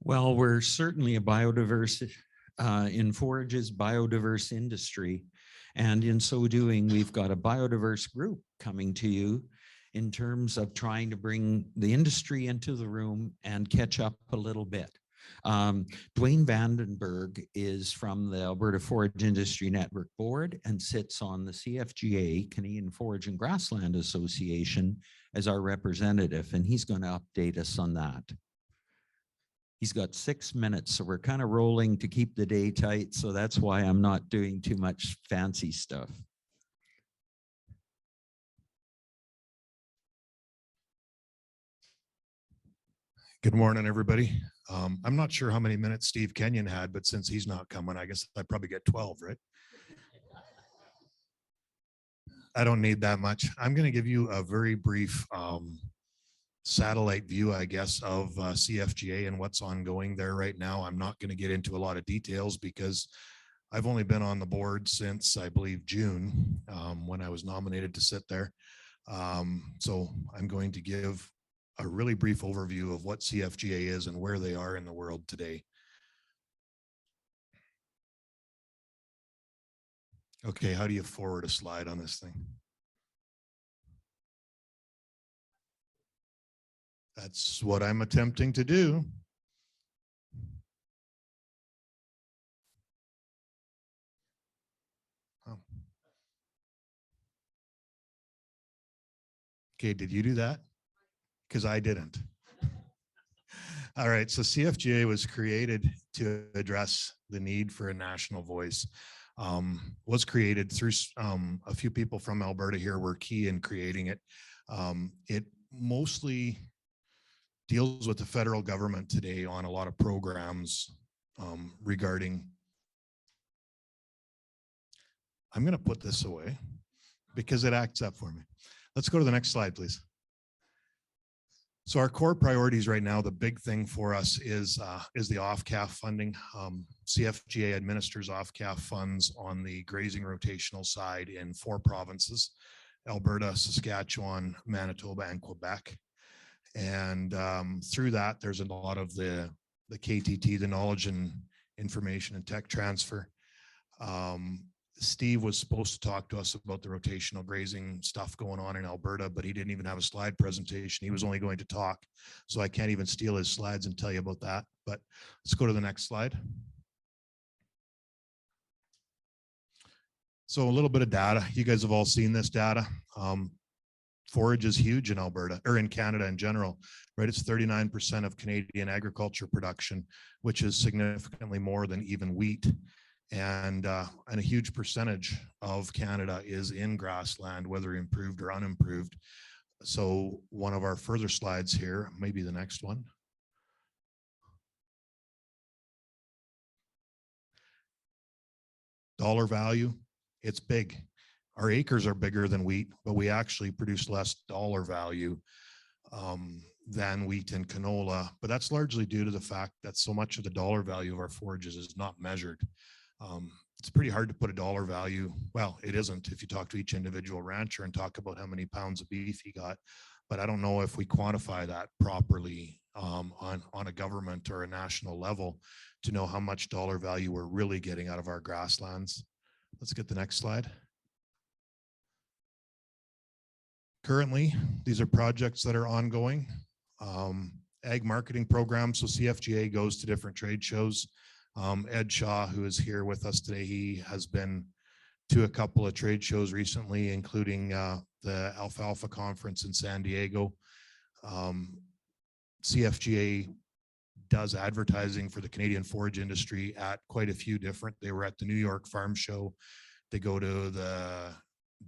Well, we're certainly a biodiverse, in forages, biodiverse industry. And in so doing, we've got a biodiverse group coming to you in terms of trying to bring the industry into the room and catch up a little bit. Duane Vandenberg is from the Alberta Forage Industry Network Board and sits on the CFGA, Canadian Forage and Grassland Association, as our representative, and he's going to update us on that. He's got 6 minutes, so we're kind of rolling to keep the day tight, so that's why I'm not doing too much fancy stuff. Good morning, everybody. I'm not sure how many minutes Steve Kenyon had, but since he's not coming, I guess I probably get 12, right? I don't need that much. I'm going to give you a very brief satellite view, I guess, of CFGA and what's ongoing there right now. I'm not going to get into a lot of details because I've only been on the board since, I believe, June, when I was nominated to sit there. So I'm going to give a really brief overview of what CFGA is and where they are in the world today. Okay, how do you forward a slide on this thing? That's what I'm attempting to do. Oh. Okay, did you do that? Because I didn't. All right, so CFGA was created to address the need for a national voice. Was created through a few people from Alberta here were key in creating it. It mostly deals with the federal government today on a lot of programs regarding, I'm going to put this away because it acts up for me. Let's go to the next slide, please. So our core priorities right now, the big thing for us is the OFCAF funding. CFGA administers OFCAF funds on the grazing rotational side in 4 provinces: Alberta, Saskatchewan, Manitoba, and Quebec. And through that, there's a lot of the KTT, the knowledge and information and tech transfer. Steve was supposed to talk to us about the rotational grazing stuff going on in Alberta, but he didn't even have a slide presentation. He was only going to talk. So I can't even steal his slides and tell you about that. But let's go to the next slide. So a little bit of data. You guys have all seen this data. Forage is huge in Alberta, or in Canada in general, right? It's 39% of Canadian agriculture production, which is significantly more than even wheat. And a huge percentage of Canada is in grassland, whether improved or unimproved. So one of our further slides here, maybe the next one. Dollar value, it's big. Our acres are bigger than wheat, but we actually produce less dollar value than wheat and canola. But that's largely due to the fact that so much of the dollar value of our forages is not measured. It's pretty hard to put a dollar value. Well, it isn't if you talk to each individual rancher and talk about how many pounds of beef he got. But I don't know if we quantify that properly on a government or a national level to know how much dollar value we're really getting out of our grasslands. Let's get the next slide. Currently, these are projects that are ongoing. Ag marketing programs, so CFGA goes to different trade shows. Ed Shaw, who is here with us today, he has been to a couple of trade shows recently, including the Alfalfa Conference in San Diego. CFGA does advertising for the Canadian forage industry at quite a few different. They were at the New York Farm Show. They go to the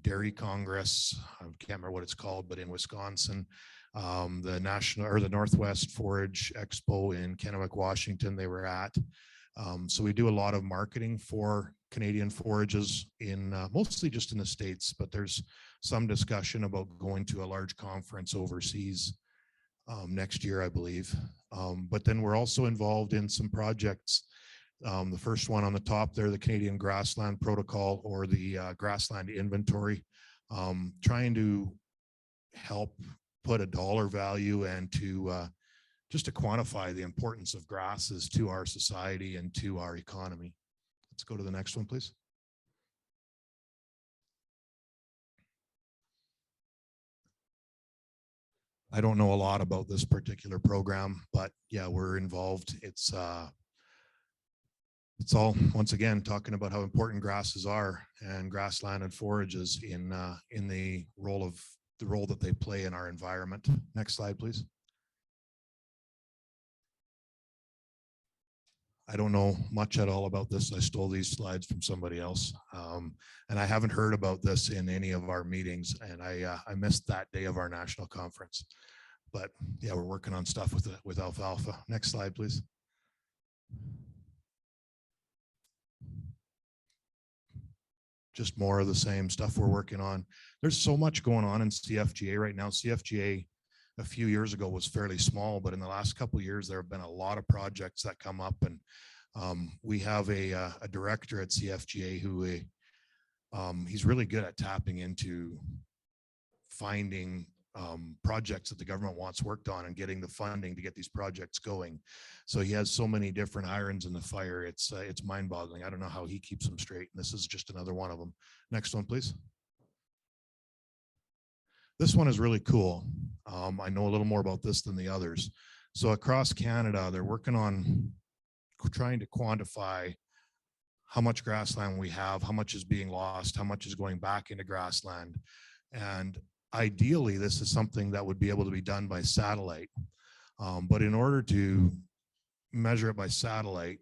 Dairy Congress, I can't remember what it's called, but in Wisconsin. The National or the Northwest Forage Expo in Kennewick, Washington, they were at. So we do a lot of marketing for Canadian forages in mostly just in the States, but there's some discussion about going to a large conference overseas next year, I believe. But then we're also involved in some projects. The first one on the top there, the Canadian Grassland Protocol, or the Grassland Inventory, trying to help put a dollar value and to just to quantify the importance of grasses to our society and to our economy. Let's go to the next one, please. I don't know a lot about this particular program, but yeah, we're involved. It's all, once again, talking about how important grasses are and grassland and forages in the role that they play in our environment. Next slide, please. I don't know much at all about this. I stole these slides from somebody else. And I haven't heard about this in any of our meetings. And I missed that day of our national conference. But yeah, we're working on stuff with alfalfa. Next slide, please. Just more of the same stuff we're working on. There's so much going on in CFGA right now. CFGA a few years ago was fairly small, but in the last couple of years, there have been a lot of projects that come up, and we have a director at CFGA who he's really good at tapping into finding projects that the government wants worked on and getting the funding to get these projects going. So he has so many different irons in the fire. It's mind-boggling. I don't know how he keeps them straight. And this is just another one of them. Next one, please. This one is really cool. I know a little more about this than the others. So across Canada, they're working on trying to quantify how much grassland we have, how much is being lost, how much is going back into grassland. And ideally, this is something that would be able to be done by satellite. But in order to measure it by satellite,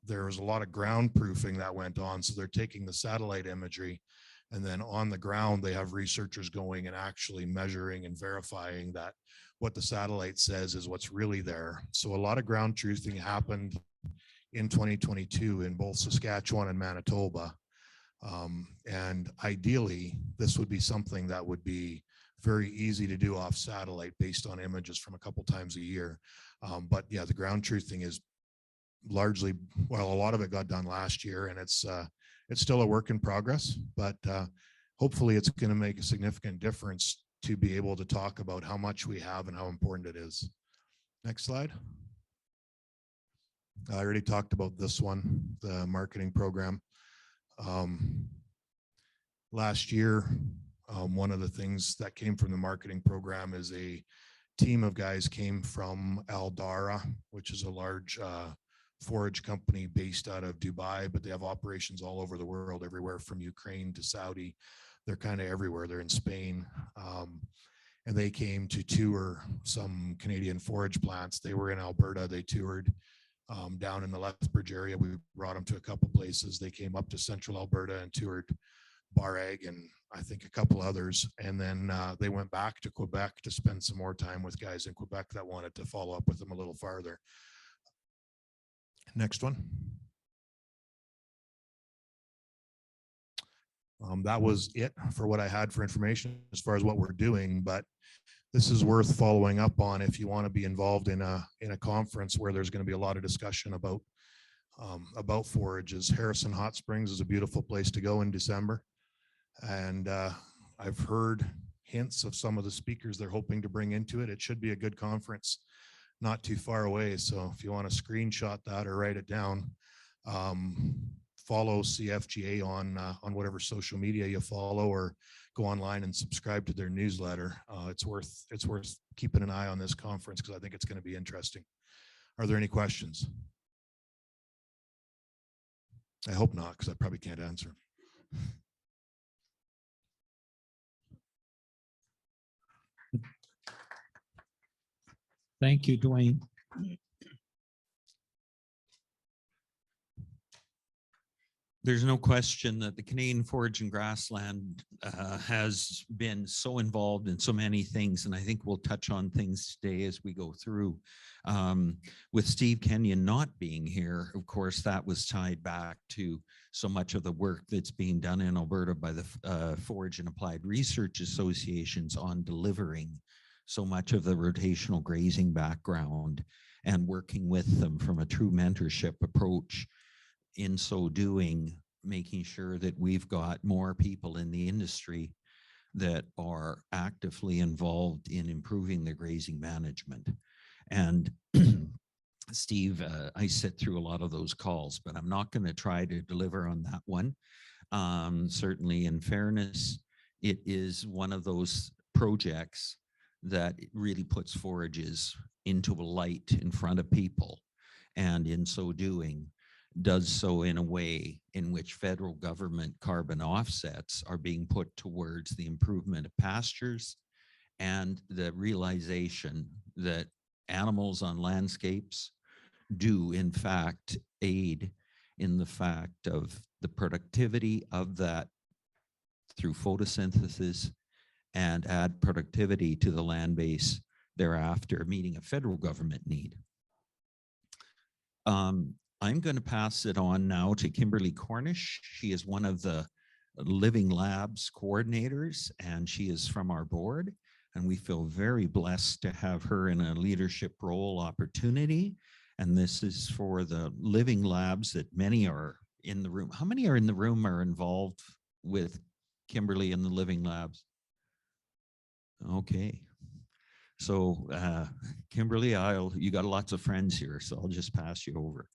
there was a lot of ground proofing that went on. So they're taking the satellite imagery, and then on the ground, they have researchers going and actually measuring and verifying that what the satellite says is what's really there. So a lot of ground truthing happened in 2022 in both Saskatchewan and Manitoba. And ideally, this would be something that would be very easy to do off satellite based on images from a couple times a year. But yeah, the ground truthing is largely, well, a lot of it got done last year, and it's still a work in progress, but hopefully it's going to make a significant difference to be able to talk about how much we have and how important it is. Next slide. I already talked about this one, the marketing program. Last year, one of the things that came from the marketing program is a team of guys came from Aldara, which is a large forage company based out of Dubai, but they have operations all over the world, everywhere from Ukraine to Saudi. They're kind of everywhere. They're in Spain. And they came to tour some Canadian forage plants. They were in Alberta. They toured down in the Lethbridge area. We brought them to a couple places. They came up to central Alberta and toured Bareg and I think a couple others. And then they went back to Quebec to spend some more time with guys in Quebec that wanted to follow up with them a little farther. Next one. That was it for what I had for information as far as what we're doing, but this is worth following up on if you want to be involved in a conference where there's going to be a lot of discussion about forages. Harrison Hot Springs is a beautiful place to go in December, and I've heard hints of some of the speakers they're hoping to bring into it. It should be a good conference, not too far away. So if you want to screenshot that or write it down, follow CFGA on whatever social media you follow, or go online and subscribe to their newsletter. It's worth keeping an eye on this conference because I think it's going to be interesting. Are there any questions? I hope not, because I probably can't answer. Thank you, Duane. There's no question that the Canadian Forage and Grassland has been so involved in so many things, and I think we'll touch on things today as we go through. With Steve Kenyon not being here, of course, that was tied back to so much of the work that's being done in Alberta by the Forage and Applied Research Associations on delivering so much of the rotational grazing background and working with them from a true mentorship approach. In so doing, making sure that we've got more people in the industry that are actively involved in improving the grazing management. And Steve, I sit through a lot of those calls, but I'm not going to try to deliver on that one. Certainly, in fairness, it is one of those projects that really puts forages into a light in front of people, and in so doing, does so in a way in which federal government carbon offsets are being put towards the improvement of pastures and the realization that animals on landscapes do in fact aid in the fact of the productivity of that through photosynthesis and add productivity to the land base thereafter, meeting a federal government need. I'm going to pass it on now to Kimberly Cornish. She is one of the Living Labs coordinators, and she is from our board. And we feel very blessed to have her in a leadership role opportunity. And this is for the Living Labs that many are in the room. How many are in the room are involved with Kimberly and the Living Labs? Okay. So Kimberly, you got lots of friends here, so I'll just pass you over.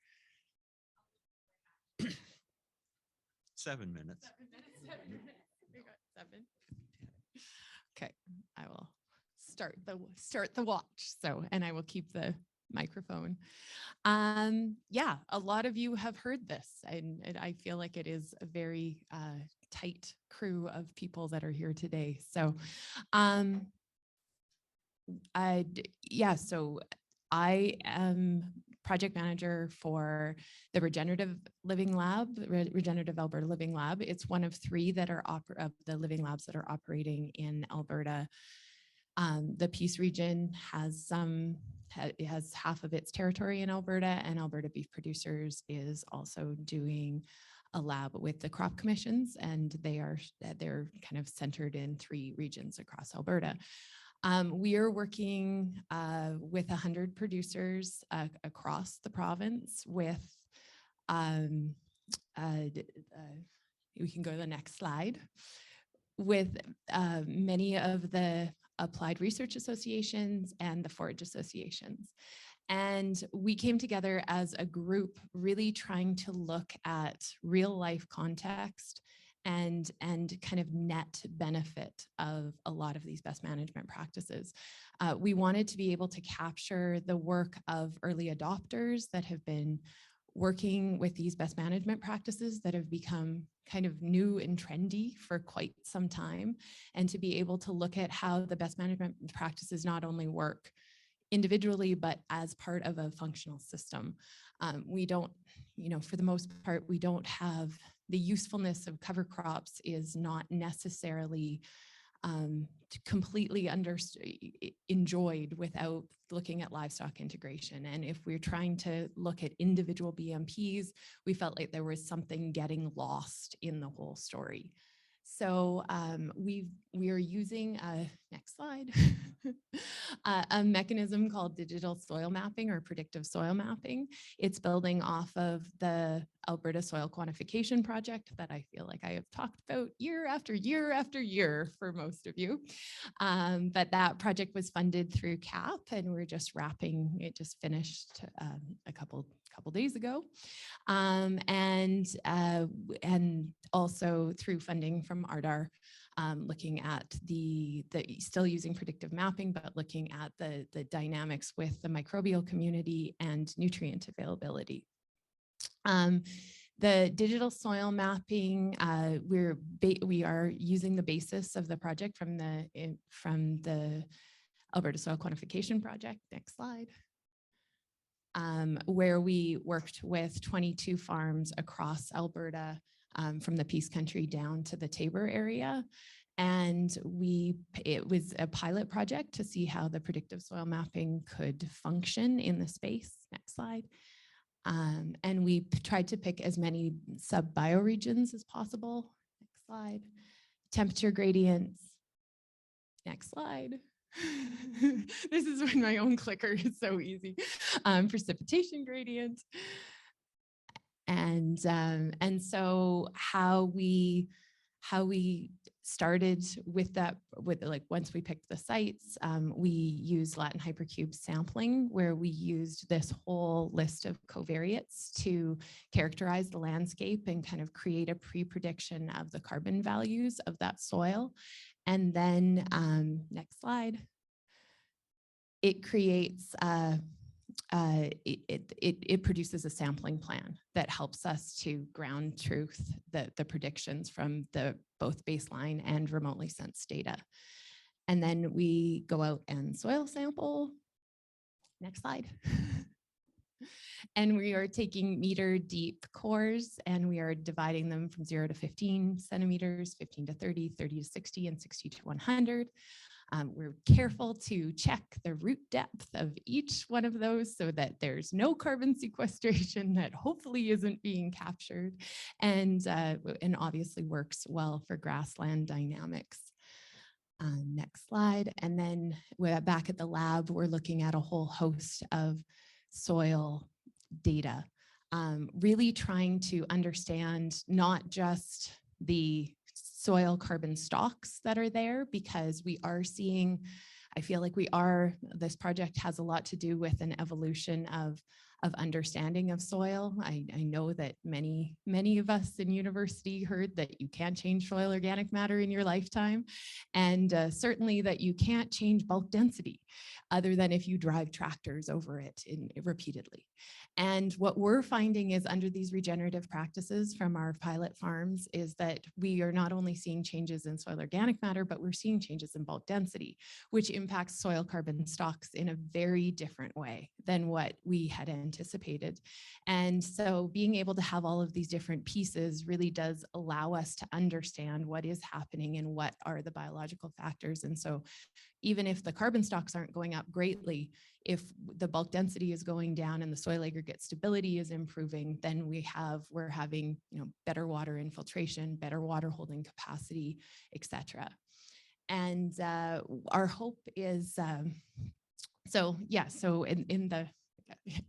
7 minutes. 7 minutes. We got 7. Okay, I will start the watch. So, and I will keep the microphone. Yeah, a lot of you have heard this, and I feel like it is a very tight crew of people that are here today. So, so I am project manager for the Regenerative Living Lab, Regenerative Alberta Living Lab. It's one of 3 that are of the Living Labs that are operating in Alberta. The Peace region has half of its territory in Alberta, and Alberta Beef Producers is also doing a lab with the crop commissions, and they're kind of centered in 3 regions across Alberta. We are working with 100 producers across the province with, we can go to the next slide, with many of the applied research associations and the forage associations. And we came together as a group really trying to look at real life context and kind of net benefit of a lot of these best management practices. We wanted to be able to capture the work of early adopters that have been working with these best management practices that have become kind of new and trendy for quite some time, and to be able to look at how the best management practices not only work individually, but as part of a functional system. We don't, for the most part, we don't have the usefulness of cover crops is not necessarily completely enjoyed without looking at livestock integration. And if we're trying to look at individual BMPs, we felt like there was something getting lost in the whole story. So we are using, next slide, a mechanism called digital soil mapping or predictive soil mapping. It's building off of the Alberta Soil Quantification Project that I feel like I have talked about year after year after year for most of you. But that project was funded through CAP, and we're just wrapping, it just finished a couple days ago. And also through funding from ARDAR, looking at the still using predictive mapping, but looking at the dynamics with the microbial community and nutrient availability. The digital soil mapping, we are using the basis of the project from the Alberta Soil Quantification Project. Next slide. Where we worked with 22 farms across Alberta, from the Peace Country down to the Tabor area. And it was a pilot project to see how the predictive soil mapping could function in the space. Next slide. And we tried to pick as many sub-bioregions as possible. Next slide. Temperature gradients. Next slide. This is when my own clicker is so easy. Precipitation gradient. And so how we how we started with that, with like once we picked the sites, we used Latin hypercube sampling, where we used this whole list of covariates to characterize the landscape and kind of create a pre-prediction of the carbon values of that soil. And then next slide, it creates it produces a sampling plan that helps us to ground truth the predictions from the both baseline and remotely sensed data. And then we go out and soil sample. Next slide. And we are taking meter deep cores, and we are dividing them from 0 to 15 centimeters, 15 to 30, 30 to 60, and 60 to 100. We're careful to check the root depth of each one of those so that there's no carbon sequestration that hopefully isn't being captured, and obviously works well for grassland dynamics. Next slide. And then we're back at the lab, we're looking at a whole host of soil data, really trying to understand not just the soil carbon stocks that are there, because we are seeing, I feel like this project has a lot to do with an evolution of understanding of soil. I know that many of us in university heard that you can't change soil organic matter in your lifetime, and certainly that you can't change bulk density other than if you drive tractors over it repeatedly. And what we're finding is, under these regenerative practices from our pilot farms, is that we are not only seeing changes in soil organic matter, but we're seeing changes in bulk density, which impacts soil carbon stocks in a very different way than what we had anticipated. And so being able to have all of these different pieces really does allow us to understand what is happening and what are the biological factors. And so even if the carbon stocks aren't going up greatly, if the bulk density is going down and the soil aggregate stability is improving, then we're having, better water infiltration, better water holding capacity, etc. And our hope is, so in the,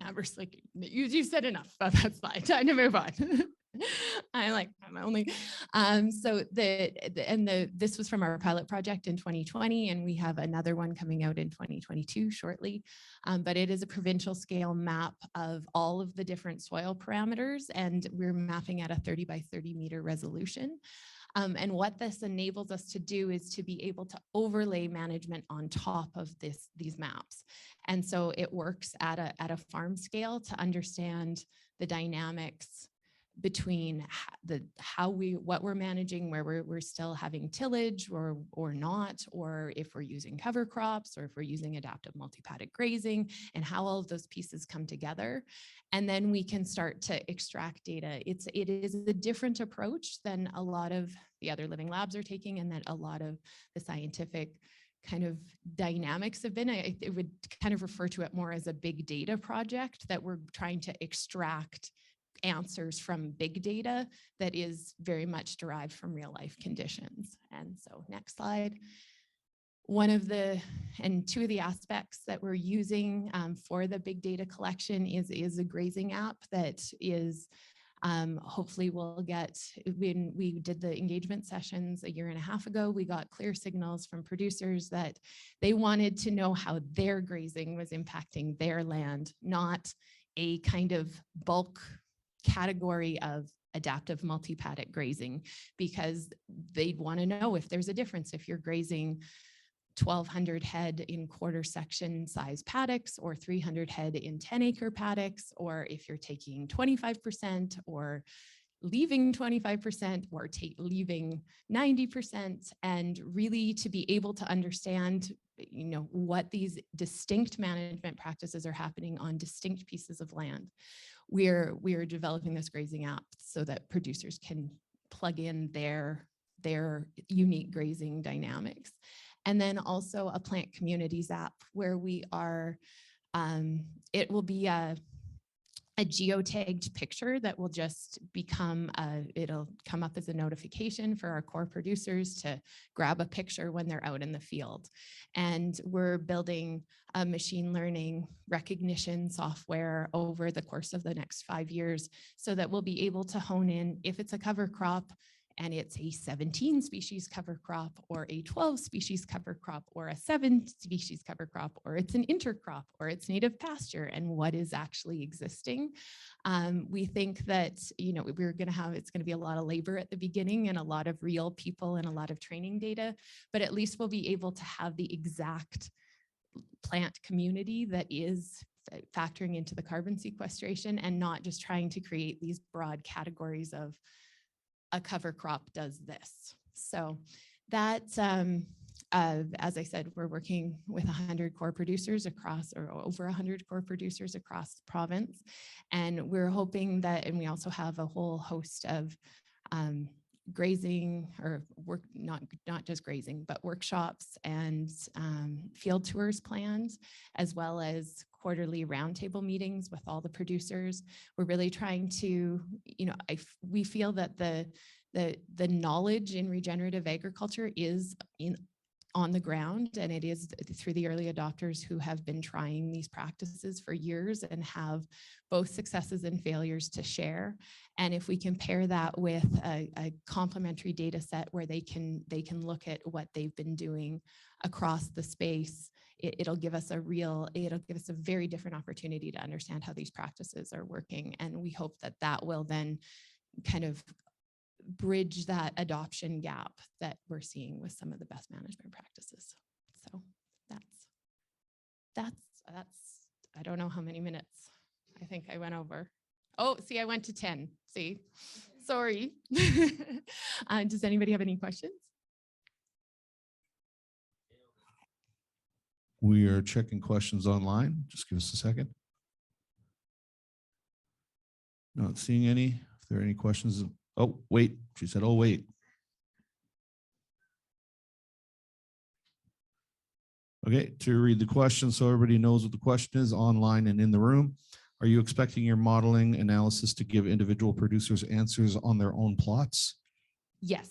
Amber's like, you said enough about that slide, time to move on. I'm only, this was from our pilot project in 2020, and we have another one coming out in 2022 shortly. But it is a provincial scale map of all of the different soil parameters, and we're mapping at a 30 by 30 meter resolution. And what this enables us to do is to be able to overlay management on top of these maps. And so it works at a farm scale to understand the dynamics between what we're managing, where we're still having tillage or not, or if we're using cover crops, or if we're using adaptive multi-paddock grazing, and how all of those pieces come together. And then we can start to extract data. It is a different approach than a lot of the other living labs are taking, and that a lot of the scientific kind of dynamics have been. It would kind of refer to it more as a big data project, that we're trying to extract answers from big data that is very much derived from real life conditions. And so next slide. Two of the aspects that we're using for the big data collection is a grazing app that is hopefully we'll get. When we did the engagement sessions a year and a half ago, we got clear signals from producers that they wanted to know how their grazing was impacting their land, not a kind of bulk category of adaptive multi-paddock grazing, because they'd want to know if there's a difference if you're grazing 1,200 head in quarter section size paddocks, or 300 head in 10-acre paddocks, or if you're taking 25% or leaving 25% or leaving 90%, and really to be able to understand what these distinct management practices are happening on distinct pieces of land. We are developing this grazing app so that producers can plug in their unique grazing dynamics. And then also a plant communities app, where we are, it will be a geotagged picture that will just become, it'll come up as a notification for our core producers to grab a picture when they're out in the field. And we're building a machine learning recognition software over the course of the next 5 years, so that we'll be able to hone in if it's a cover crop and it's a 17 species cover crop or a 12 species cover crop or a 7 species cover crop, or it's an intercrop or it's native pasture, and what is actually existing. We think that, you know, it's going to be a lot of labor at the beginning and a lot of real people and a lot of training data, but at least we'll be able to have the exact plant community that is factoring into the carbon sequestration, and not just trying to create these broad categories of a cover crop does this. So that, as I said, we're working with 100 core producers across, or over 100 core producers across the province. And we're hoping that, and we also have a whole host of grazing or work, not just grazing, but workshops and field tours planned, as well as quarterly roundtable meetings with all the producers. We're really trying to, you know, we feel that the knowledge in regenerative agriculture is on the ground, and it is through the early adopters who have been trying these practices for years and have both successes and failures to share. And if we compare that with a complementary data set where they can look at what they've been doing across the space, it'll give us a very different opportunity to understand how these practices are working. And we hope that that will then kind of bridge that adoption gap that we're seeing with some of the best management practices. So that's I don't know how many minutes. I think I went over. Oh, see, I went to 10. See, sorry. Does anybody have any questions? We are checking questions online. Just give us a second. Not seeing any. If there are any questions. Oh, wait. She said, oh, wait. Okay, to read the question so everybody knows what the question is online and in the room. Are you expecting your modeling analysis to give individual producers answers on their own plots? Yes.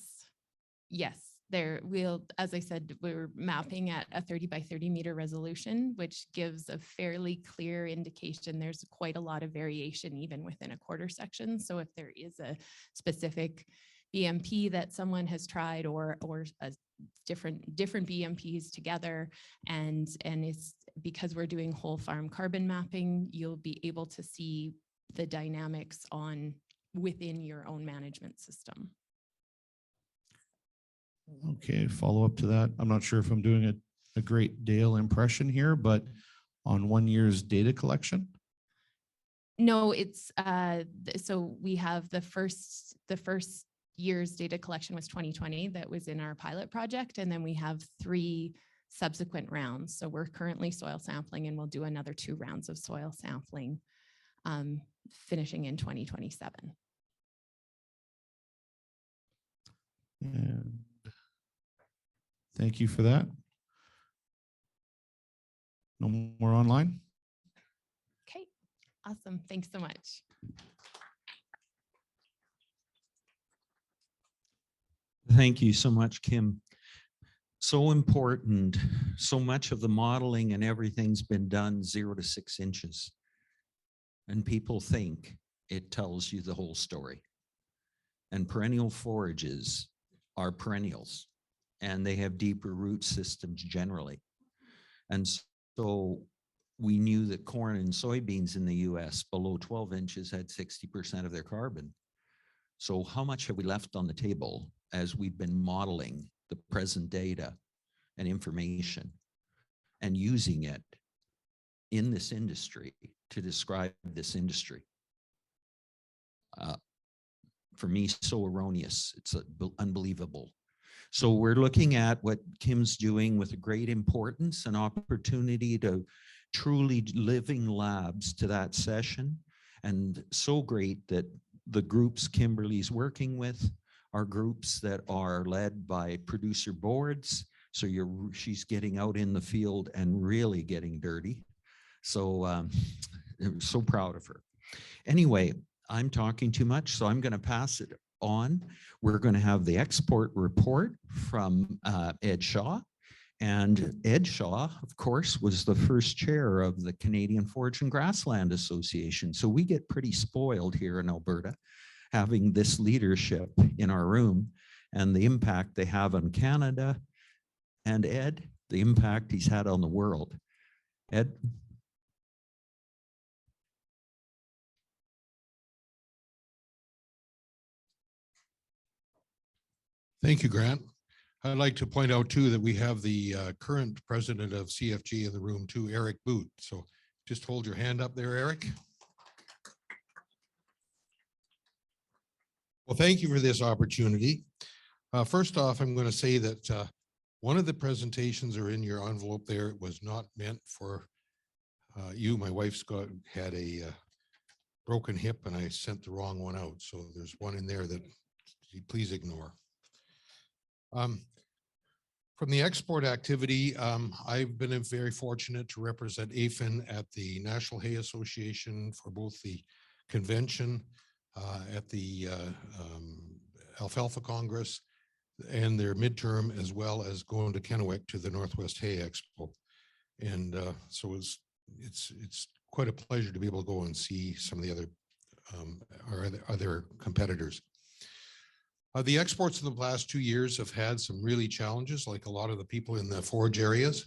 Yes. As I said, we're mapping at a 30 by 30 meter resolution, which gives a fairly clear indication. There's quite a lot of variation even within a quarter section. So if there is a specific BMP that someone has tried, or a different BMPs together, and it's because we're doing whole farm carbon mapping, you'll be able to see the dynamics within your own management system. Okay, follow up to that. I'm not sure if I'm doing a great Dale impression here, but on 1 year's data collection? No, it's so we have the first year's data collection was 2020. That was in our pilot project. And then we have 3 subsequent rounds. So we're currently soil sampling, and we'll do another 2 rounds of soil sampling finishing in 2027. And thank you for that. No more online? Okay, awesome. Thanks so much. Thank you so much, Kim. So important. So much of the modeling and everything's been done 0 to 6 inches. And people think it tells you the whole story. And perennial forages are perennials, and they have deeper root systems generally. And so we knew that corn and soybeans in the US below 12 inches had 60% of their carbon. So how much have we left on the table as we've been modeling the present data and information and using it in this industry to describe this industry? For me, so erroneous. It's unbelievable. So we're looking at what Kim's doing with a great importance and opportunity to truly living labs to that session. And so great that the groups Kimberly's working with are groups that are led by producer boards. So she's getting out in the field and really getting dirty. So I'm so proud of her. Anyway, I'm talking too much, so I'm going to pass it on. We're going to have the export report from Ed Shaw. And Ed Shaw, of course, was the first chair of the Canadian Forage and Grassland Association. So we get pretty spoiled here in Alberta. having this leadership in our room and the impact they have on Canada, and Ed, the impact he's had on the world. Ed? Thank you, Grant. I'd like to point out too that we have the current president of CFG in the room too, Eric Boot. So just hold your hand up there, Eric. Well, thank you for this opportunity. First off, I'm going to say that one of the presentations are in your envelope there. It was not meant for you. My wife's had a broken hip and I sent the wrong one out. So there's one in there that please ignore. From the export activity, I've been very fortunate to represent AFIN at the National Hay Association for both the convention at the Alfalfa Congress and their midterm, as well as going to Kennewick to the Northwest Hay Expo. And so it's quite a pleasure to be able to go and see some of the other competitors. The exports in the last 2 years have had some really challenges, like a lot of the people in the forage areas.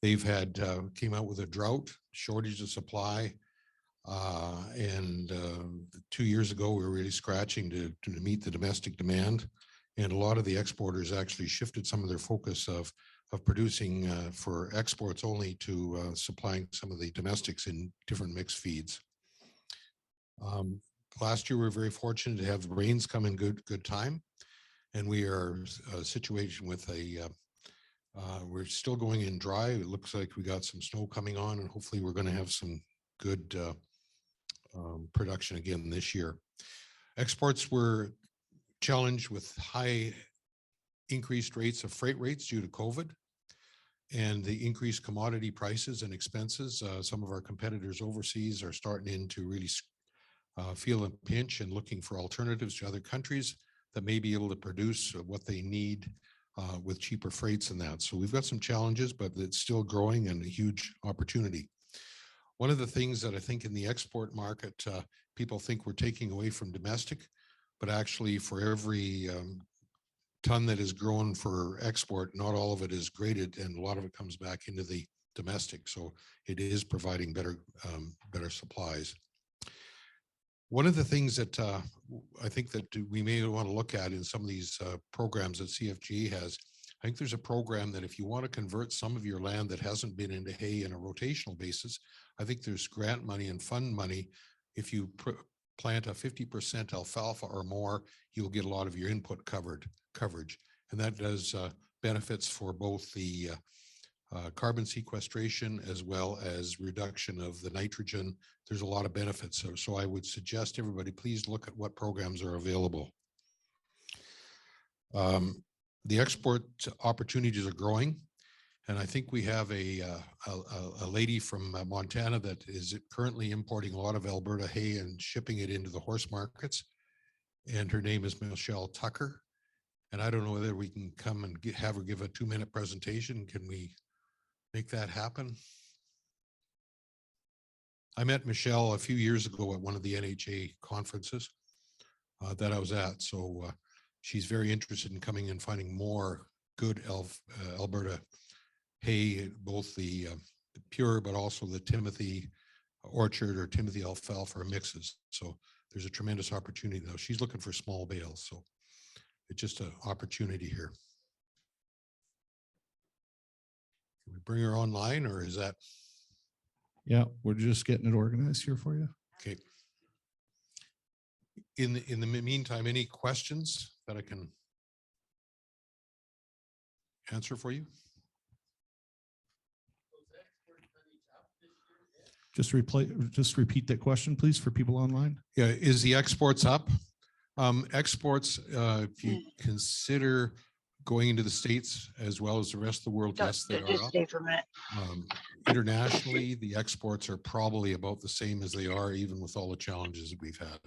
They've had came out with a drought, shortage of supply, and 2 years ago we were really scratching to meet the domestic demand, and a lot of the exporters actually shifted some of their focus of producing for exports only to supplying some of the domestics in different mixed feeds. Last year, we were very fortunate to have the rains come in good time, and we are a situation with we're still going in dry. It looks like we got some snow coming on, and hopefully we're going to have some good production again this year. Exports were challenged with high increased rates of freight rates due to COVID and the increased commodity prices and expenses. Some of our competitors overseas are starting to really feel a pinch and looking for alternatives to other countries that may be able to produce what they need with cheaper freights and that. So we've got some challenges, but it's still growing and a huge opportunity. One of the things that I think in the export market, people think we're taking away from domestic, but actually for every ton that is grown for export, not all of it is graded, and a lot of it comes back into the domestic. So it is providing better supplies. One of the things that I think that we may want to look at in some of these programs that CFGA has, I think there's a program that if you want to convert some of your land that hasn't been into hay on a rotational basis, I think there's grant money and fund money. If you plant a 50% alfalfa or more, you'll get a lot of your input coverage. And that does benefits for both the carbon sequestration as well as reduction of the nitrogen. There's a lot of benefits. So I would suggest everybody please look at what programs are available. The export opportunities are growing, and I think we have a lady from Montana that is currently importing a lot of Alberta hay and shipping it into the horse markets, and her name is Michelle Tucker. And I don't know whether we can come and have her give a 2-minute presentation. Can we make that happen? I met Michelle a few years ago at one of the NHA conferences that I was at. So she's very interested in coming and finding more good Alberta hay, both the pure, but also the Timothy orchard or Timothy alfalfa mixes. So there's a tremendous opportunity though. She's looking for small bales. So it's just an opportunity here. Can we bring her online, or is that? Yeah, we're just getting it organized here for you. Okay. In the meantime, any questions that I can answer for you? Just repeat that question, please, for people online. Yeah, is the exports up? Exports, if you consider going into the States as well as the rest of the world, yes, they are up. Internationally, the exports are probably about the same as they are, even with all the challenges that we've had.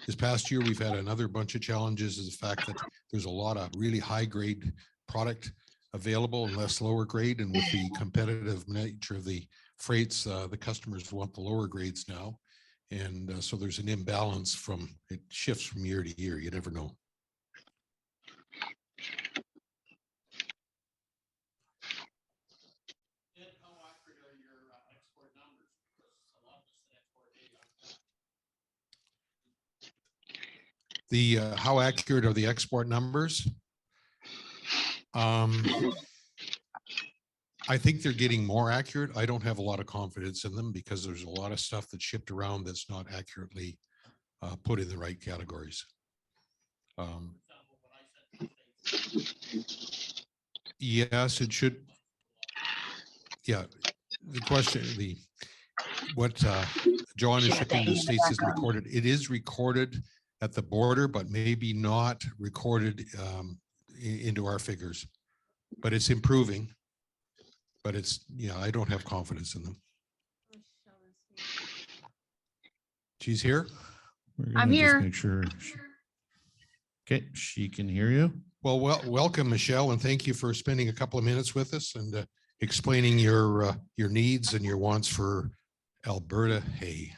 This past year, we've had another bunch of challenges, is the fact that there's a lot of really high grade product available and less lower grade. And with the competitive nature of the freights, the customers want the lower grades now. And so there's an imbalance it shifts from year to year. You never know. How accurate are the export numbers? I think they're getting more accurate. I don't have a lot of confidence in them because there's a lot of stuff that's shipped around that's not accurately put in the right categories. Yes, it should. Yeah, the question, what John is shipping to the States is recorded. It is recorded at the border, but maybe not recorded into our figures. But it's improving. But it's, I don't have confidence in them. She's here? I'm here. Make sure. Okay, she can hear you. Well, welcome, Michelle, and thank you for spending a couple of minutes with us and explaining your needs and your wants for Alberta hay.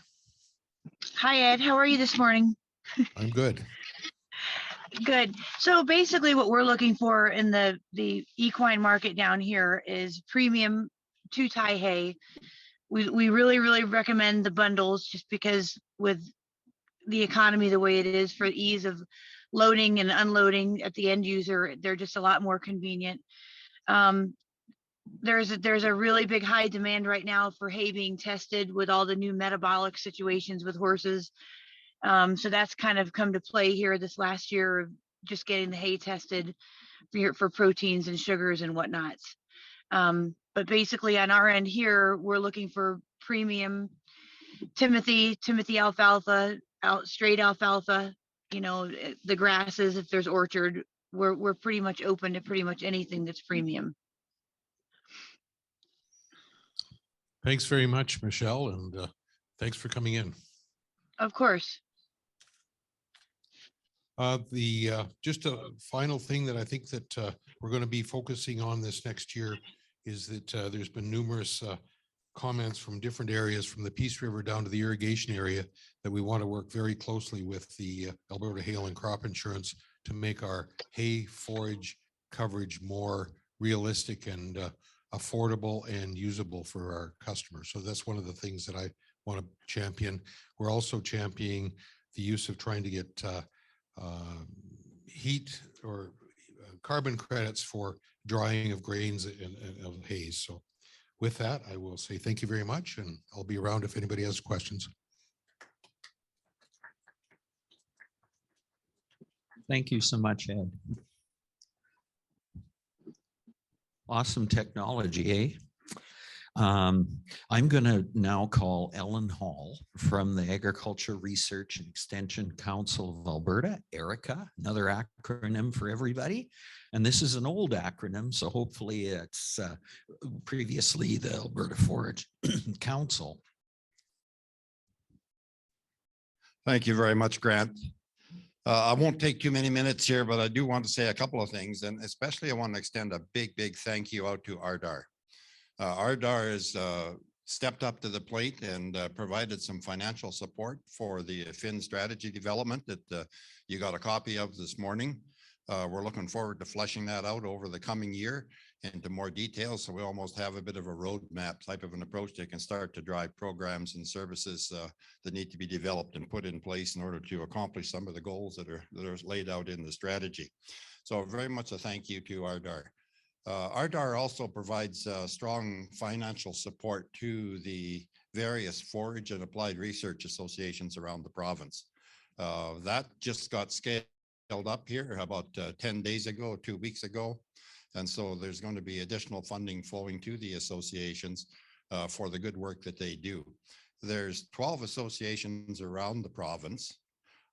Hi, Ed. How are you this morning? I'm good. Good. So basically what we're looking for in the equine market down here is premium two-tie hay. We really, really recommend the bundles just because with the economy the way it is, for ease of loading and unloading at the end user, they're just a lot more convenient. There's a really big high demand right now for hay being tested with all the new metabolic situations with horses. So that's kind of come to play here this last year of just getting the hay tested for proteins and sugars and whatnots. But basically on our end here, we're looking for premium Timothy alfalfa, straight alfalfa, the grasses, if there's orchard, we're pretty much open to pretty much anything that's premium. Thanks very much, Michelle, and thanks for coming in. Of course. Just a final thing that I think that we're going to be focusing on this next year is that there's been numerous comments from different areas, from the Peace River down to the irrigation area, that we want to work very closely with the Alberta Hail and Crop Insurance to make our hay forage coverage more realistic and affordable and usable for our customers. So that's one of the things that I want to champion. We're also championing the use of trying to get heat or carbon credits for drying of grains and of hays. So with that, I will say thank you very much, and I'll be around if anybody has questions. Thank you so much, Ed. Awesome technology, eh? I'm going to now call Ellen Hall from the Agriculture Research and Extension Council of Alberta, ARECA, another acronym for everybody. And this is an old acronym, so hopefully it's previously the Alberta Forage Council. Thank you very much, Grant. I won't take too many minutes here, but I do want to say a couple of things, and especially I want to extend a big, big thank you out to Ardar. Ardar has stepped up to the plate and provided some financial support for the Finn strategy development that you got a copy of this morning. We're looking forward to fleshing that out over the coming year into more details. So we almost have a bit of a roadmap type of an approach that can start to drive programs and services that need to be developed and put in place in order to accomplish some of the goals that are laid out in the strategy. So very much a thank you to Ardar. Ardar also provides strong financial support to the various forage and applied research associations around the province. That just got scaled up here about 10 days ago, 2 weeks ago. And so there's going to be additional funding flowing to the associations for the good work that they do. There's 12 associations around the province.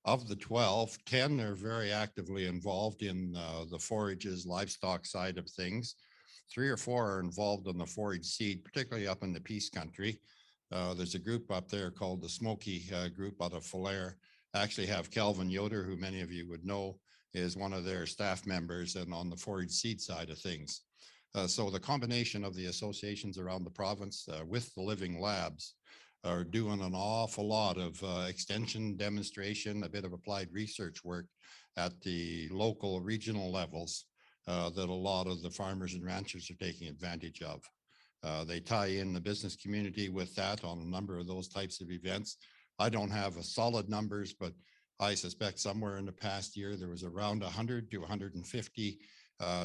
Of the 12, 10 are very actively involved in the forages, livestock side of things. 3 or 4 are involved in the forage seed, particularly up in the Peace Country. There's a group up there called the Smoky group out of Falher. I actually have Kelvin Yoder, who many of you would know is one of their staff members and on the forage seed side of things. So the combination of the associations around the province with the living labs are doing an awful lot of extension demonstration, a bit of applied research work at the local regional levels that a lot of the farmers and ranchers are taking advantage of. They tie in the business community with that on a number of those types of events. I don't have a solid numbers, but I suspect somewhere in the past year, there was around 100 to 150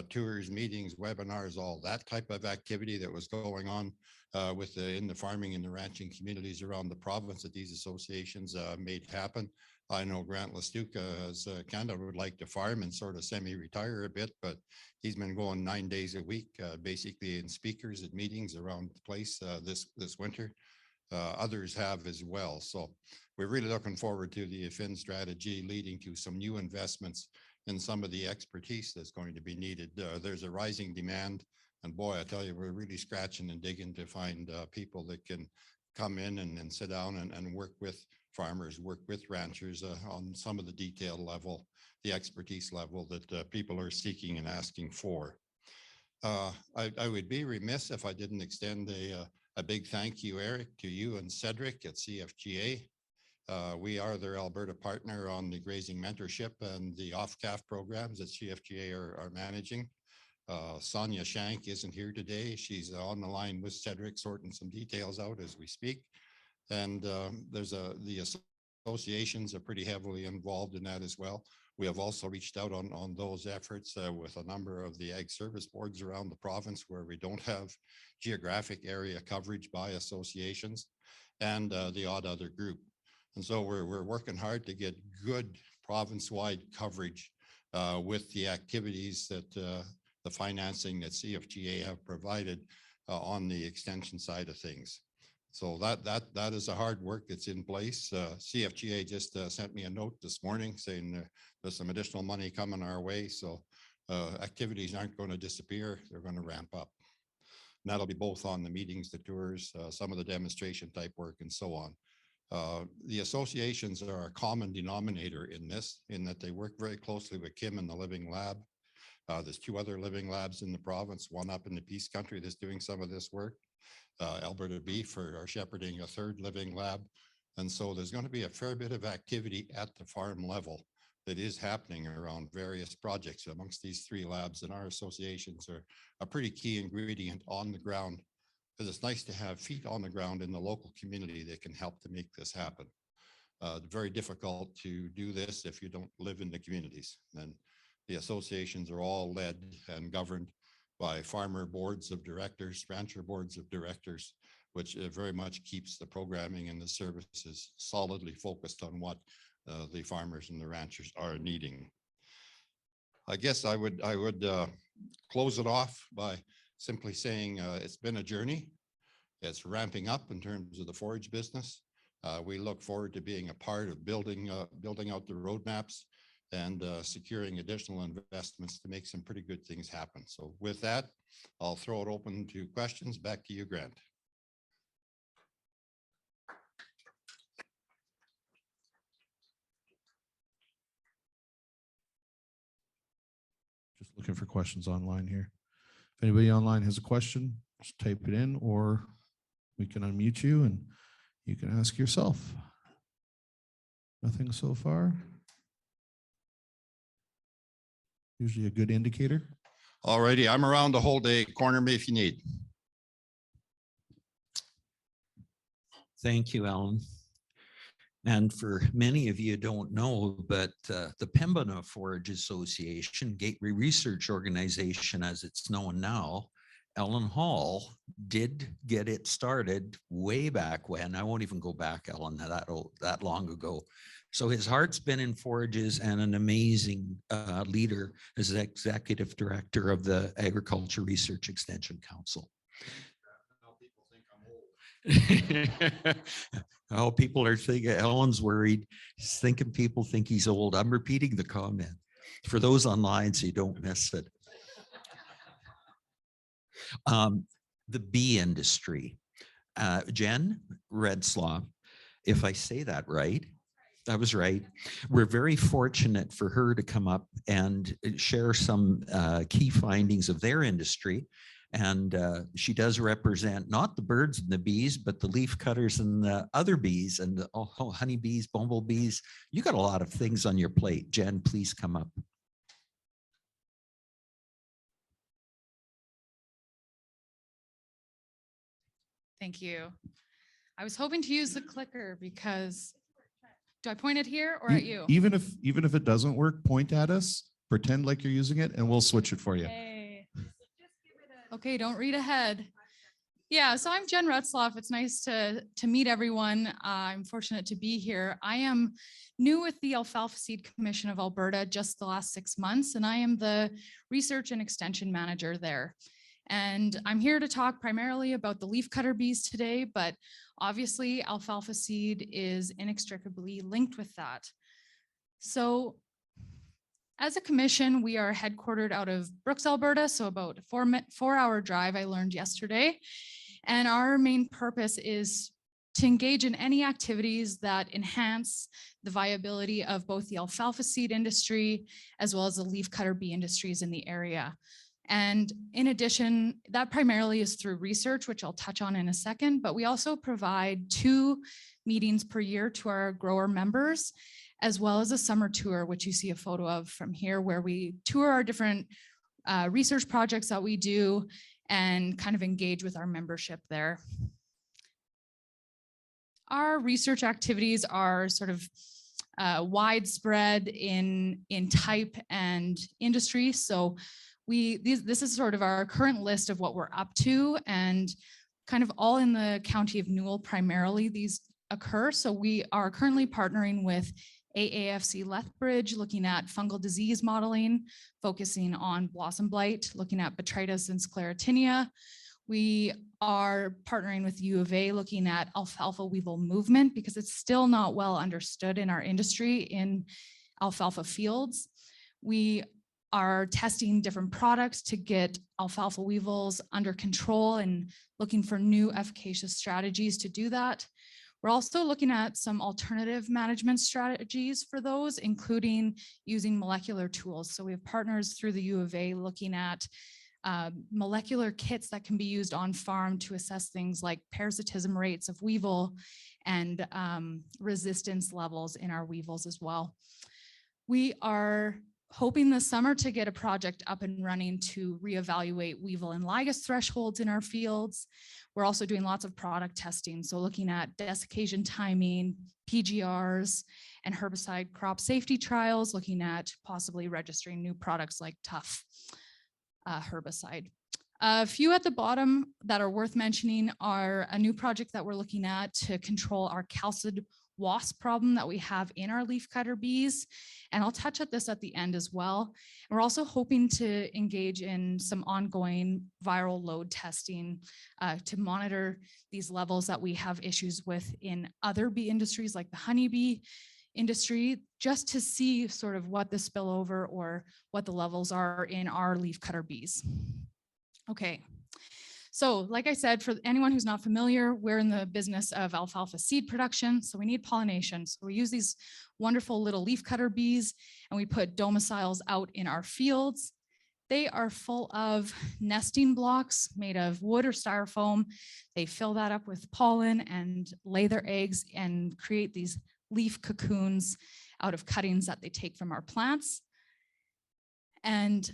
tours, meetings, webinars, all that type of activity that was going on in the farming and the ranching communities around the province that these associations made happen. I know Grant Lastuka as kind of would like to farm and sort of semi-retire a bit, but he's been going 9 days a week, basically in speakers at meetings around the place this winter. Others have as well. So we're really looking forward to the AFIN strategy leading to some new investments in some of the expertise that's going to be needed. There's a rising demand, and boy, I tell you, we're really scratching and digging to find people that can come in and sit down and work with farmers, work with ranchers on some of the detail level, the expertise level that people are seeking and asking for. I would be remiss if I didn't extend a big thank you, Eric, to you and Cedric at CFGA. We are their Alberta partner on the Grazing Mentorship and the OFCAF programs that CFGA are managing. Sonia Shank isn't here today. She's on the line with Cedric sorting some details out as we speak. And the associations are pretty heavily involved in that as well. We have also reached out on those efforts with a number of the ag service boards around the province where we don't have geographic area coverage by associations, and the odd other group. And so we're working hard to get good province-wide coverage with the activities that the financing that CFGA have provided on the extension side of things. So that is a hard work that's in place. CFGA just sent me a note this morning saying there's some additional money coming our way. So activities aren't going to disappear. They're going to ramp up. And that'll be both on the meetings, the tours, some of the demonstration type work and so on. The associations are a common denominator in this, in that they work very closely with Kim and the Living Lab. There's 2 other living labs in the province, one up in the Peace Country that's doing some of this work. Alberta Beef are shepherding a 3rd living lab. And so there's going to be a fair bit of activity at the farm level that is happening around various projects amongst these 3 labs, and our associations are a pretty key ingredient on the ground, because it's nice to have feet on the ground in the local community that can help to make this happen. Very difficult to do this if you don't live in the communities. And the associations are all led and governed by farmer boards of directors, rancher boards of directors, which very much keeps the programming and the services solidly focused on what the farmers and the ranchers are needing. I guess I would close it off by simply saying it's been a journey. It's ramping up in terms of the forage business. We look forward to being a part of building out the roadmaps and securing additional investments to make some pretty good things happen. So with that, I'll throw it open to questions. Back to you, Grant. Just looking for questions online here. If anybody online has a question, just type it in, or we can unmute you and you can ask yourself. Nothing so far. Usually a good indicator. All righty, I'm around the whole day. Corner me if you need. Thank you, Alan. And for many of you don't know, but the Pembina Forage Association, Gateway Research Organization, as it's known now, Ellen Hall did get it started way back when. I won't even go back, Ellen, that long ago. So his heart's been in forages, and an amazing leader as the executive director of the Agriculture Research Extension Council. Oh, people are thinking Ellen's worried. He's thinking people think he's old. I'm repeating the comment for those online so you don't miss it. The bee industry. Jenn Retzlaff, if I say that right, I was right. We're very fortunate for her to come up and share some key findings of their industry. And she does represent not the birds and the bees, but the leaf cutters and the other bees and the honeybees, bumblebees. You got a lot of things on your plate. Jen, please come up. Thank you. I was hoping to use the clicker because, do I point it here or at you? Even if it doesn't work, point at us, pretend like you're using it, and we'll switch it for you. Okay, don't read ahead. Yeah, so I'm Jenn Retzlaff. It's nice to meet everyone. I'm fortunate to be here. I am new with the Alfalfa Seed Commission of Alberta just the last 6 months, and I am the research and extension manager there. And I'm here to talk primarily about the leafcutter bees today, but obviously alfalfa seed is inextricably linked with that. So as a commission, we are headquartered out of Brooks, Alberta, so about a 4-hour drive I learned yesterday. And our main purpose is to engage in any activities that enhance the viability of both the alfalfa seed industry as well as the leafcutter bee industries in the area. And in addition, that primarily is through research, which I'll touch on in a second, but we also provide 2 meetings per year to our grower members, as well as a summer tour, which you see a photo of from here, where we tour our different research projects that we do and kind of engage with our membership there. Our research activities are sort of widespread in type and industry. So this is sort of our current list of what we're up to, and kind of all in the county of Newell primarily these occur. So we are currently partnering with AAFC Lethbridge, looking at fungal disease modeling, focusing on blossom blight, looking at botrytis and sclerotinia. We are partnering with U of A, looking at alfalfa weevil movement, because it's still not well understood in our industry in alfalfa fields. We are testing different products to get alfalfa weevils under control and looking for new efficacious strategies to do that. We're also looking at some alternative management strategies for those, including using molecular tools. So we have partners through the U of A looking at molecular kits that can be used on farm to assess things like parasitism rates of weevil and resistance levels in our weevils as well. We are hoping this summer to get a project up and running to reevaluate weevil and ligas thresholds in our fields. We're also doing lots of product testing, so looking at desiccation timing, PGRs, and herbicide crop safety trials, looking at possibly registering new products like Tough herbicide. A few at the bottom that are worth mentioning are a new project that we're looking at to control our chalcid wasp problem that we have in our leafcutter bees. And I'll touch at this at the end as well. And we're also hoping to engage in some ongoing viral load testing to monitor these levels that we have issues with in other bee industries like the honeybee industry, just to see sort of what the spillover or what the levels are in our leafcutter bees. Okay. So like I said, for anyone who's not familiar, we're in the business of alfalfa seed production. So we need pollination. So we use these wonderful little leafcutter bees and we put domiciles out in our fields. They are full of nesting blocks made of wood or styrofoam. They fill that up with pollen and lay their eggs and create these leaf cocoons out of cuttings that they take from our plants. And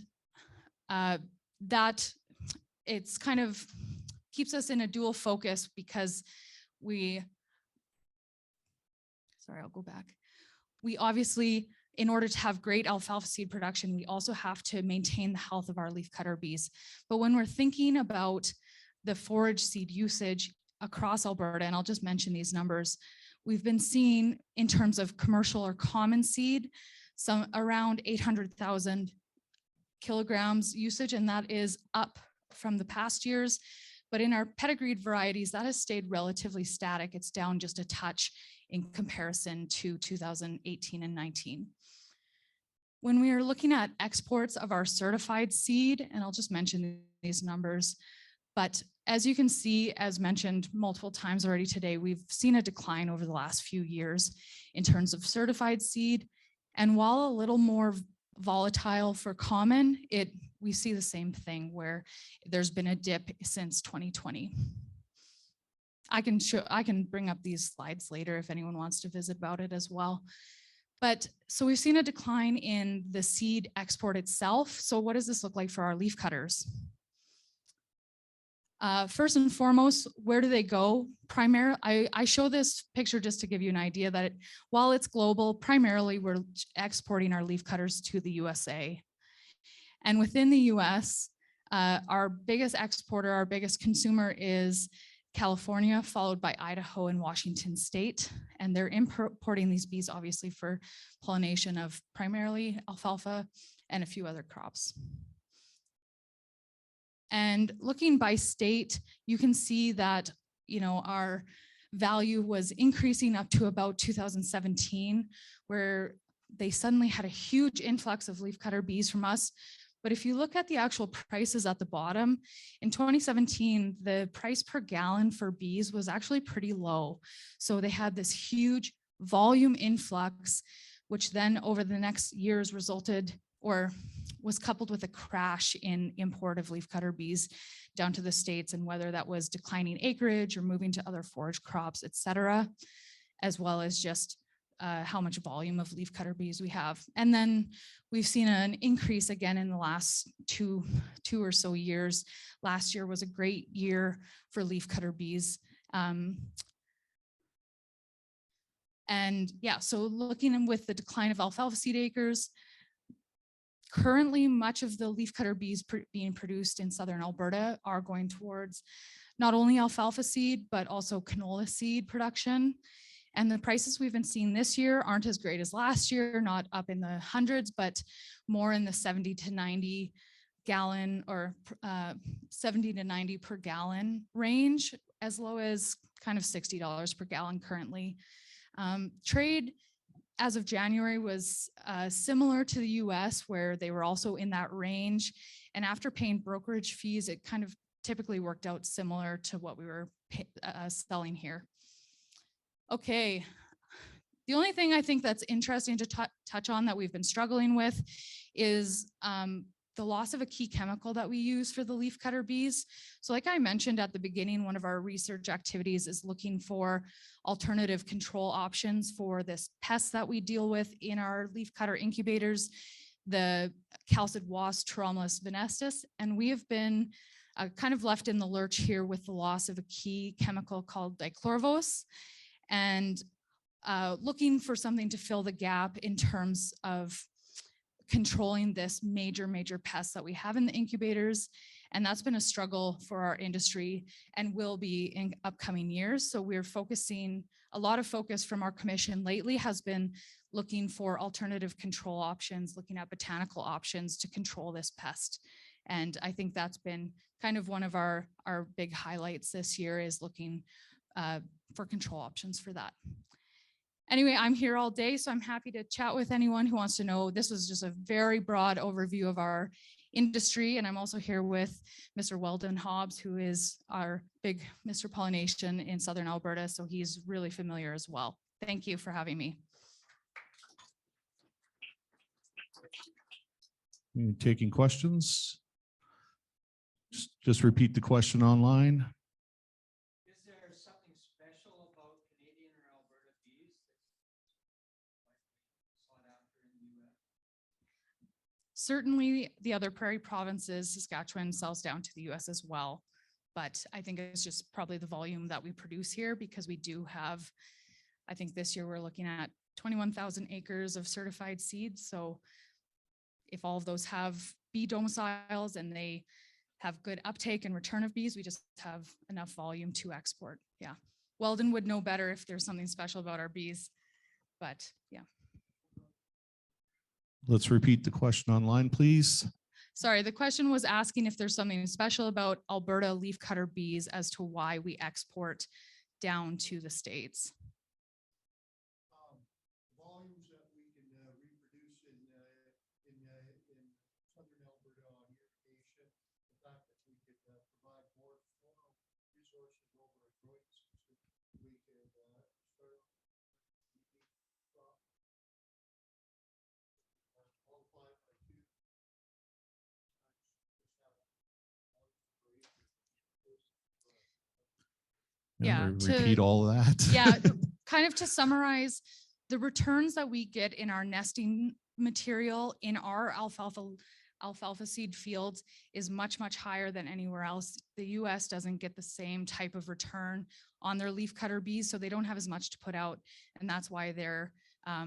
that it's kind of keeps us in a dual focus because I'll go back. We obviously, in order to have great alfalfa seed production, we also have to maintain the health of our leafcutter bees. But when we're thinking about the forage seed usage across Alberta, and I'll just mention these numbers, we've been seeing in terms of commercial or common seed, some around 800,000 kilograms usage, and that is up from the past years. But in our pedigreed varieties, that has stayed relatively static. It's down just a touch in comparison to 2018 and 19. When we are looking at exports of our certified seed, and I'll just mention these numbers, but as you can see, as mentioned multiple times already today, we've seen a decline over the last few years in terms of certified seed. And while a little more volatile for common, it we see the same thing where there's been a dip since 2020. I can bring up these slides later if anyone wants to visit about it as well. But so we've seen a decline in the seed export itself. So what does this look like for our leaf cutters? First and foremost, where do they go? I show this picture just to give you an idea that while it's global, primarily we're exporting our leaf cutters to the USA. And within the US, our biggest exporter, our biggest consumer is California, followed by Idaho and Washington State. And they're importing these bees obviously for pollination of primarily alfalfa and a few other crops. And looking by state, you can see that, you know, our value was increasing up to about 2017, where they suddenly had a huge influx of leafcutter bees from us. But if you look at the actual prices at the bottom, in 2017, the price per gallon for bees was actually pretty low. So they had this huge volume influx, which then over the next years resulted or was coupled with a crash in import of leafcutter bees down to the States, and whether that was declining acreage or moving to other forage crops, et cetera, as well as just how much volume of leafcutter bees we have. And then we've seen an increase again in the last two or so years. Last year was a great year for leafcutter bees. And yeah, so looking with the decline of alfalfa seed acres, currently much of the leafcutter bees being produced in southern Alberta are going towards not only alfalfa seed, but also canola seed production. And the prices we've been seeing this year aren't as great as last year, not up in the hundreds, but more in the 70 to 90 gallon or 70 to 90 per gallon range, as low as kind of $60 per gallon currently. Trade as of January was similar to the US, where they were also in that range. And after paying brokerage fees, it kind of typically worked out similar to what we were selling here. Okay, the only thing I think that's interesting to touch on that we've been struggling with is the loss of a key chemical that we use for the leafcutter bees. So like I mentioned at the beginning, one of our research activities is looking for alternative control options for this pest that we deal with in our leafcutter incubators, the Chalcid wasp Pteromelus venestus. And we have been kind of left in the lurch here with the loss of a key chemical called dichlorvos, and looking for something to fill the gap in terms of controlling this major pest that we have in the incubators. And that's been a struggle for our industry and will be in upcoming years. So we're focusing, a lot of focus from our commission lately has been looking for alternative control options, looking at botanical options to control this pest. And I think that's been kind of one of our big highlights this year, is looking for control options for that. Anyway, I'm here all day, so I'm happy to chat with anyone who wants to know. This was just a very broad overview of our industry, and I'm also here with Mr. Weldon Hobbs, who is our big Mr. Pollination in Southern Alberta, so he's really familiar as well. Thank you for having me. Taking questions? Just repeat the question online. Is there something special about Canadian or Alberta bees that's sought after in the US? Certainly the other prairie provinces, Saskatchewan sells down to the US as well. But I think it's just probably the volume that we produce here, because we do have, I think this year we're looking at 21,000 acres of certified seeds. So if all of those have bee domiciles and they have good uptake and return of bees, we just have enough volume to export. Yeah. Weldon would know better if there's something special about our bees, but yeah. Let's repeat the question online, please. Sorry, the question was asking if there's something special about Alberta leafcutter bees as to why we export down to the States. Volumes that we can reproduce in southern Alberta on irrigation, the fact that we could provide more resources over a growing season, we could start multiply by 2 times Yeah, Repeat all of that. Yeah, kind of to summarize, the returns that we get in our nesting material in our alfalfa seed fields is much, much higher than anywhere else. The US doesn't get the same type of return on their leafcutter bees, so they don't have as much to put out. And that's why they're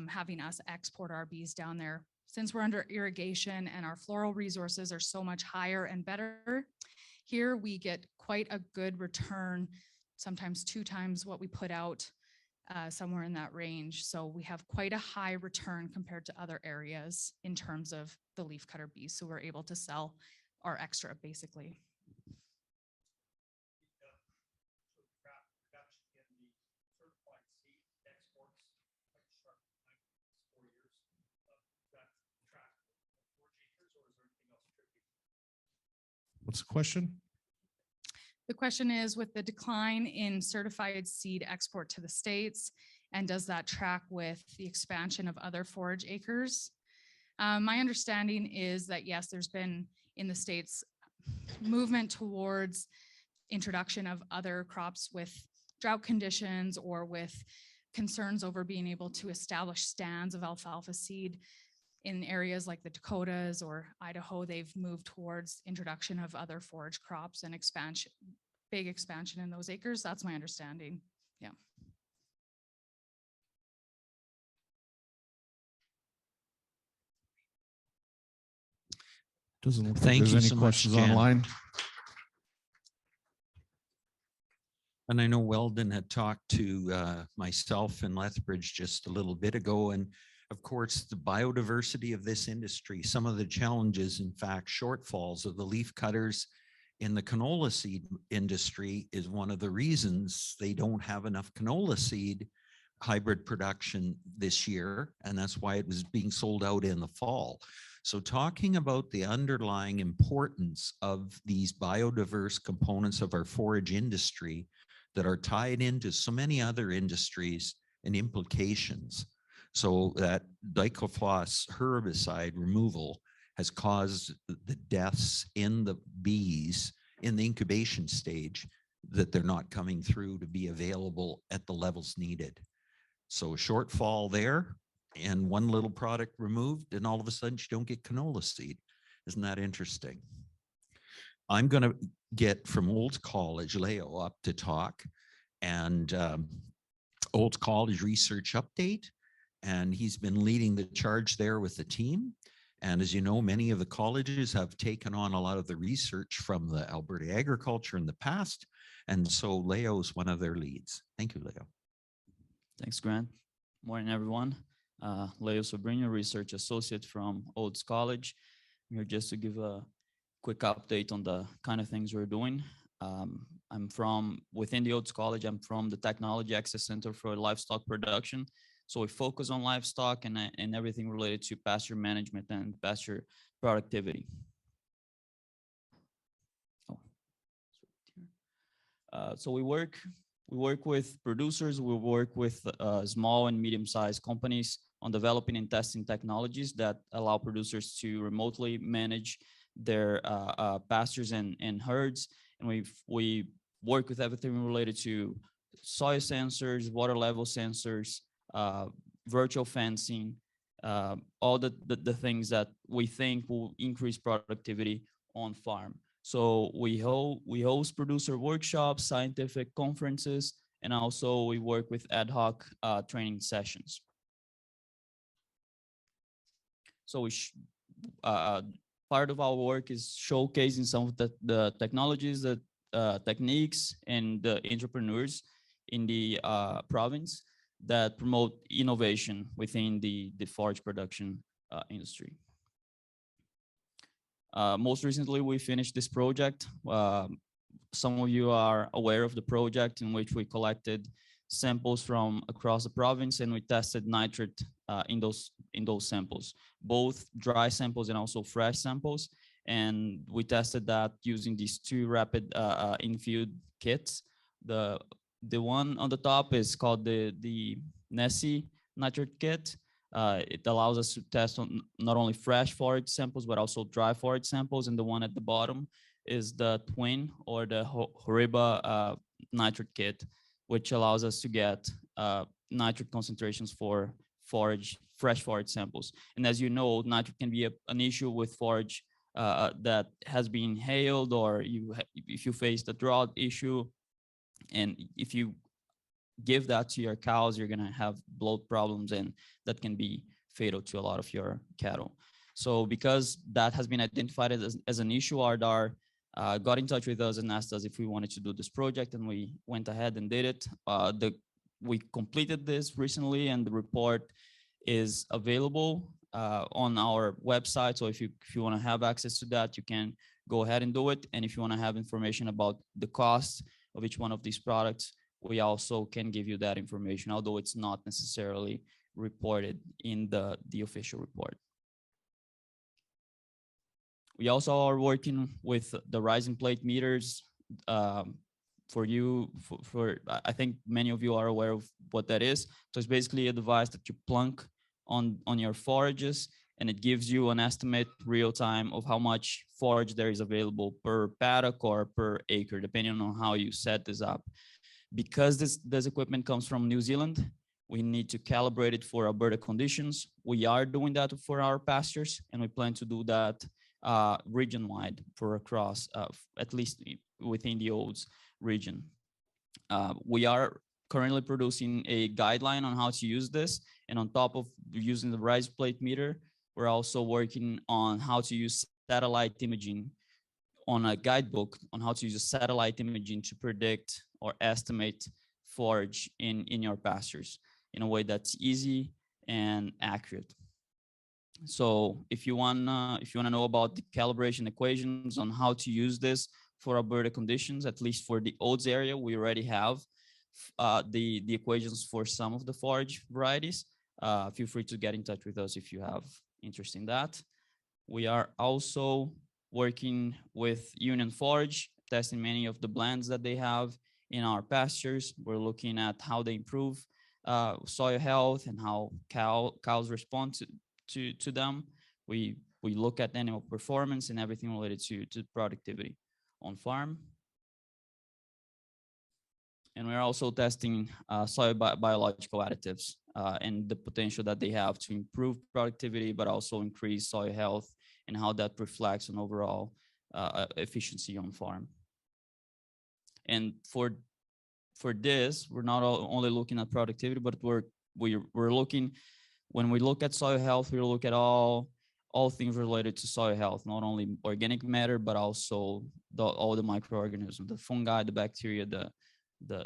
having us export our bees down there. Since we're under irrigation and our floral resources are so much higher and better, here we get quite a good return, sometimes 2 times what we put out, somewhere in that range. So we have quite a high return compared to other areas in terms of the leafcutter bees. So we're able to sell our extra basically. What's the question? The question is, with the decline in certified seed export to the States, and does that track with the expansion of other forage acres? My understanding is that yes, there's been in the States movement towards introduction of other crops with drought conditions or with concerns over being able to establish stands of alfalfa seed. In areas like the Dakotas or Idaho, they've moved towards introduction of other forage crops and expansion, big expansion in those acres. That's my understanding. Yeah. Doesn't look like Thank there's you any so much, questions Jen. online. And I know Weldon had talked to myself and Lethbridge just a little bit ago. And of course, the biodiversity of this industry, some of the challenges, in fact, shortfalls of the leaf cutters in the canola seed industry is one of the reasons they don't have enough canola seed hybrid production this year. And that's why it was being sold out in the fall. So talking about the underlying importance of these biodiverse components of our forage industry that are tied into so many other industries and implications. So that diclofos herbicide removal has caused the deaths in the bees in the incubation stage, that they're not coming through to be available at the levels needed. So a shortfall there and one little product removed, and all of a sudden you don't get canola seed. Isn't that interesting? I'm going to get from Olds College, Laio, up to talk, and Olds College research update. And he's been leading the charge there with the team. And as you know, many of the colleges have taken on a lot of the research from the Alberta agriculture in the past. And so Laio is one of their leads. Thank you, Laio. Thanks, Grant. Morning, everyone. Laio Sobrinho, Research Associate from Olds College. I'm here just to give a quick update on the kind of things we're doing. I'm from within the Olds College. I'm from the Technology Access Center for Livestock Production. So we focus on livestock and everything related to pasture management and pasture productivity. So we work with producers. We work with small and medium-sized companies on developing and testing technologies that allow producers to remotely manage their pastures and herds. And we work with everything related to soil sensors, water level sensors, virtual fencing, all the things that we think will increase productivity on farm. So we host producer workshops, scientific conferences, and also we work with ad hoc training sessions. So part of our work is showcasing some of the technologies, the techniques, and the entrepreneurs in the province that promote innovation within the forage production industry. Most recently, we finished this project. Some of you are aware of the project in which we collected samples from across the province and we tested nitrate in those samples, both dry samples and also fresh samples. And we tested that using these 2 rapid in-field kits. The one on the top is called the NESI nitrate kit. It allows us to test on not only fresh forage samples, but also dry forage samples. And the one at the bottom is the twin or the Horiba nitrate kit. which allows us to get nitrate concentrations for fresh forage samples. And as you know, nitrate can be an issue with forage that has been hailed, or if you face the drought issue, and if you give that to your cows, you're gonna have bloat problems, and that can be fatal to a lot of your cattle. So because that has been identified as an issue, ARDAR got in touch with us and asked us if we wanted to do this project, and we went ahead and did it. We completed this recently, and the report is available on our website. So if you want to have access to that, you can go ahead and do it. And if you want to have information about the cost of each one of these products, we also can give you that information, although it's not necessarily reported in the official report. We also are working with the rising plate meters. I think many of you are aware of what that is. So it's basically a device that you plunk on your forages, and it gives you an estimate real time of how much forage there is available per paddock or per acre, depending on how you set this up. Because this equipment comes from New Zealand, we need to calibrate it for Alberta conditions. We are doing that for our pastures, and we plan to do that region-wide for across, at least within the Olds region. We are currently producing a guideline on how to use this, and on top of using the rise plate meter, we're also working on how to use satellite imaging, on a guidebook on how to use satellite imaging to predict or estimate forage in your pastures in a way that's easy and accurate. So if you wanna know about the calibration equations on how to use this for Alberta conditions, at least for the Olds area, we already have the equations for some of the forage varieties. Feel free to get in touch with us if you have interest in that. We are also working with Union Forage, testing many of the blends that they have in our pastures. We're looking at how they improve soil health and how cows respond to them. We look at animal performance and everything related to productivity on farm. And we're also testing soil biological additives and the potential that they have to improve productivity, but also increase soil health, and how that reflects on overall efficiency on farm. And for this, we're not only looking at productivity, but we're looking, when we look at soil health, we look at all things related to soil health, not only organic matter, but also all the microorganisms, the fungi, the bacteria, the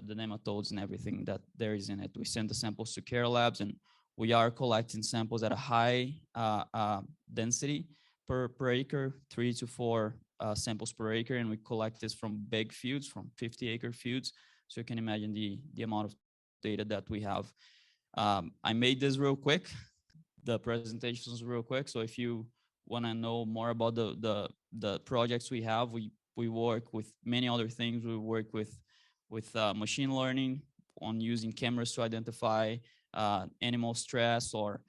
nematodes, and everything that there is in it. We send the samples to care labs, and we are collecting samples at a high density per acre, 3 to 4 samples per acre, and we collect this from big fields, from 50-acre fields. So you can imagine the amount of data that we have. I made this real quick, the presentations real quick. So if you want to know more about the projects we have, we work with many other things. We work with machine learning on using cameras to identify animal stress or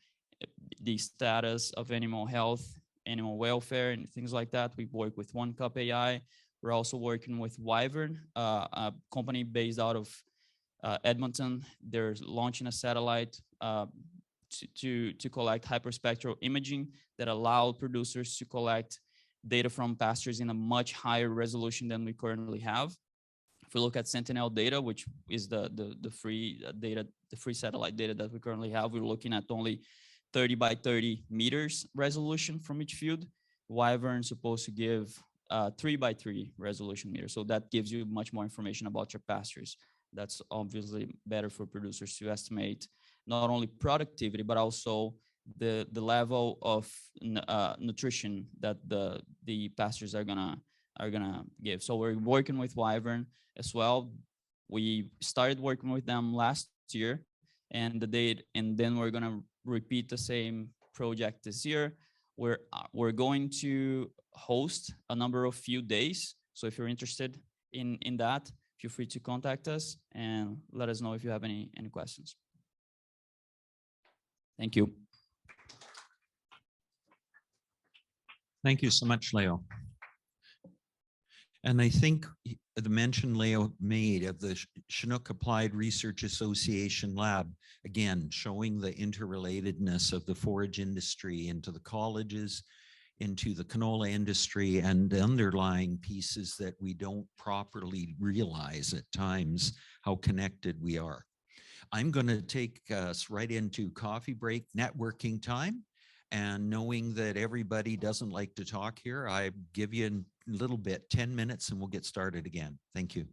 the status of animal health, animal welfare, and things like that. We work with One Cup AI. We're also working with Wyvern, a company based out of Edmonton. They're launching a satellite to collect hyperspectral imaging that allow producers to collect data from pastures in a much higher resolution than we currently have. If we look at Sentinel data, which is the free data, the free satellite data that we currently have, we're looking at only 30 by 30 meters resolution from each field. Wyvern is supposed to give 3 by 3 resolution meters. So that gives you much more information about your pastures. That's obviously better for producers to estimate not only productivity, but also the level of nutrition that the pastures are gonna give. So we're working with Wyvern as well. We started working with them last year, and then we're gonna repeat the same project this year. We're going to host a number of field days. So if you're interested in that, feel free to contact us and let us know if you have any questions. Thank you. Thank you so much, Laio. And I think the mention Laio made of the Chinook Applied Research Association Lab, again, showing the interrelatedness of the forage industry into the colleges, into the canola industry, and the underlying pieces that we don't properly realize at times how connected we are. I'm going to take us right into coffee break networking time. And knowing that everybody doesn't like to talk here, I give you a little bit, 10 minutes, and we'll get started again. Thank you.